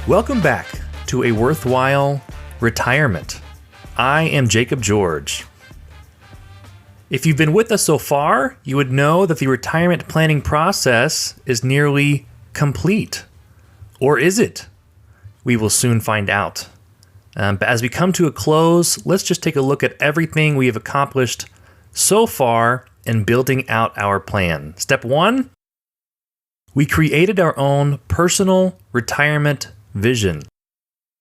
Welcome back to A Worthwhile Retirement. I am Jacob George. If you've been with us so far, you would know that the retirement planning process is nearly complete. Or is it? We will soon find out. But as we come to a close, let's just take a look at everything we have accomplished so far in building out our plan. Step 1, we created our own personal retirement vision,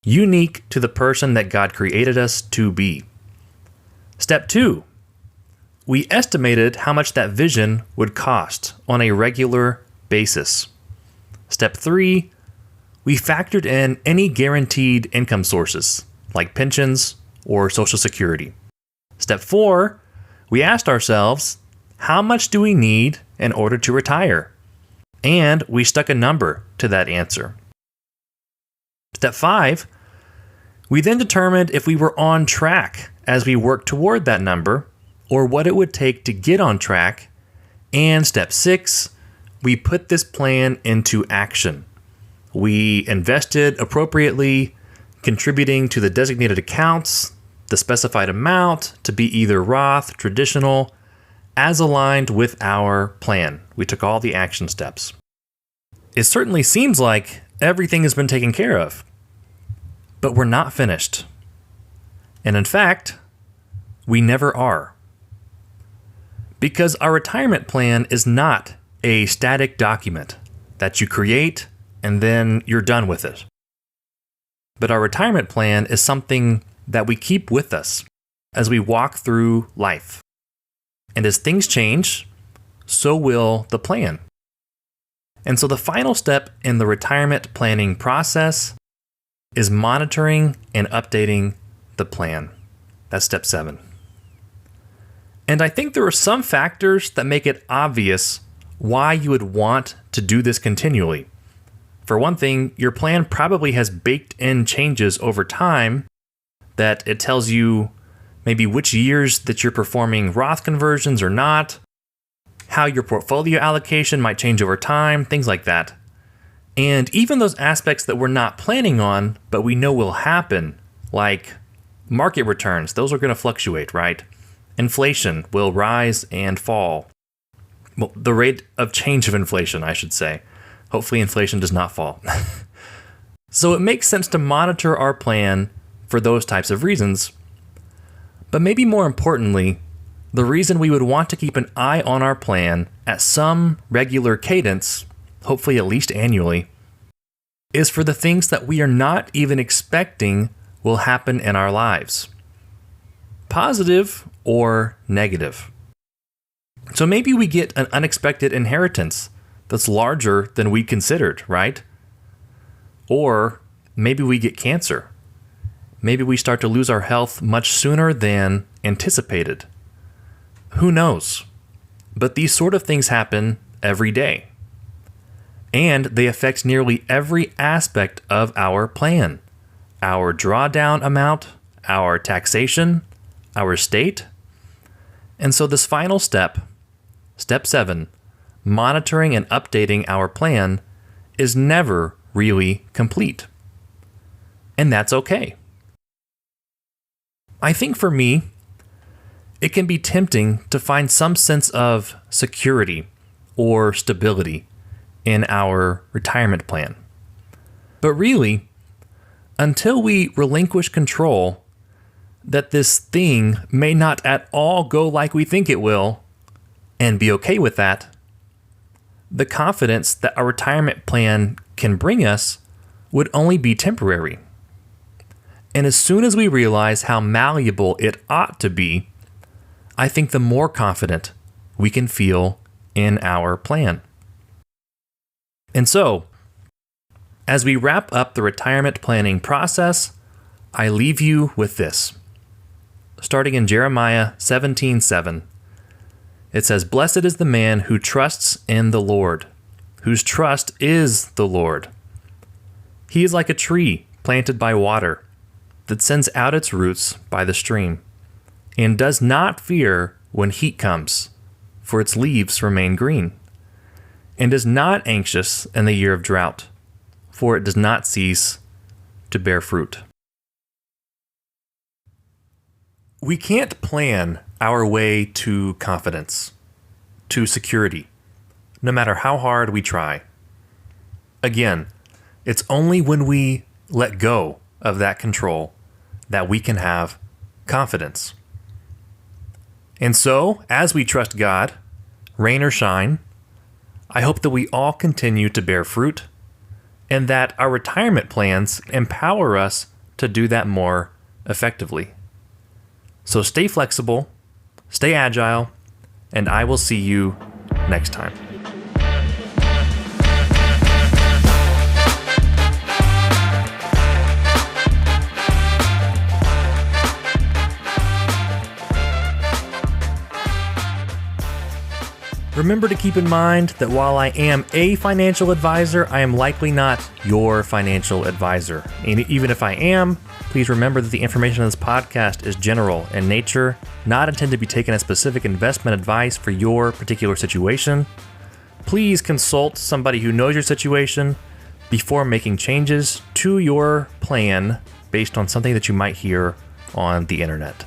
unique to the person that God created us to be. Step 2, we estimated how much that vision would cost on a regular basis. Step 3, we factored in any guaranteed income sources, like pensions or Social Security. Step 4, we asked ourselves, how much do we need in order to retire? And we stuck a number to that answer. Step 5, we then determined if we were on track as we worked toward that number, or what it would take to get on track. And step 6, we put this plan into action. We invested appropriately, contributing to the designated accounts, the specified amount to be either Roth, traditional, as aligned with our plan. We took all the action steps. It certainly seems like everything has been taken care of, but we're not finished. And in fact, we never are. Because our retirement plan is not a static document that you create and then you're done with it. But our retirement plan is something that we keep with us as we walk through life. And as things change, so will the plan. And so the final step in the retirement planning process is monitoring and updating the plan. That's step 7. And I think there are some factors that make it obvious why you would want to do this continually. For one thing, your plan probably has baked in changes over time that it tells you maybe which years that you're performing Roth conversions or not, how your portfolio allocation might change over time, things like that. And even those aspects that we're not planning on, but we know will happen, like market returns, those are going to fluctuate, right? Inflation will rise and fall. Well, the rate of change of inflation, I should say. Hopefully inflation does not fall. So it makes sense to monitor our plan for those types of reasons. But maybe more importantly, the reason we would want to keep an eye on our plan at some regular cadence, hopefully at least annually, is for the things that we are not even expecting will happen in our lives, positive or negative. So maybe we get an unexpected inheritance that's larger than we considered, right? Or maybe we get cancer. Maybe we start to lose our health much sooner than anticipated. Who knows? But these sort of things happen every day. And they affect nearly every aspect of our plan. Our drawdown amount, our taxation, our state. And so this final step, step 7, monitoring and updating our plan, is never really complete. And that's okay. I think for me, it can be tempting to find some sense of security or stability in our retirement plan. But really, until we relinquish control that this thing may not at all go like we think it will, and be okay with that, the confidence that our retirement plan can bring us would only be temporary. And as soon as we realize how malleable it ought to be, I think the more confident we can feel in our plan. And so, as we wrap up the retirement planning process, I leave you with this. Starting in Jeremiah 17:7, it says, "Blessed is the man who trusts in the Lord, whose trust is the Lord. He is like a tree planted by water that sends out its roots by the stream, and does not fear when heat comes, for its leaves remain green, and is not anxious in the year of drought, for it does not cease to bear fruit. We can't plan our way to confidence, to security, no matter how hard we try. Again, it's only when we let go of that control that we can have confidence. And so, as we trust God, rain or shine, I hope that we all continue to bear fruit and that our retirement plans empower us to do that more effectively. So stay flexible, stay agile, and I will see you next time. Remember to keep in mind that while I am a financial advisor, I am likely not your financial advisor. And even if I am, please remember that the information on this podcast is general in nature, not intended to be taken as specific investment advice for your particular situation. Please consult somebody who knows your situation before making changes to your plan based on something that you might hear on the internet.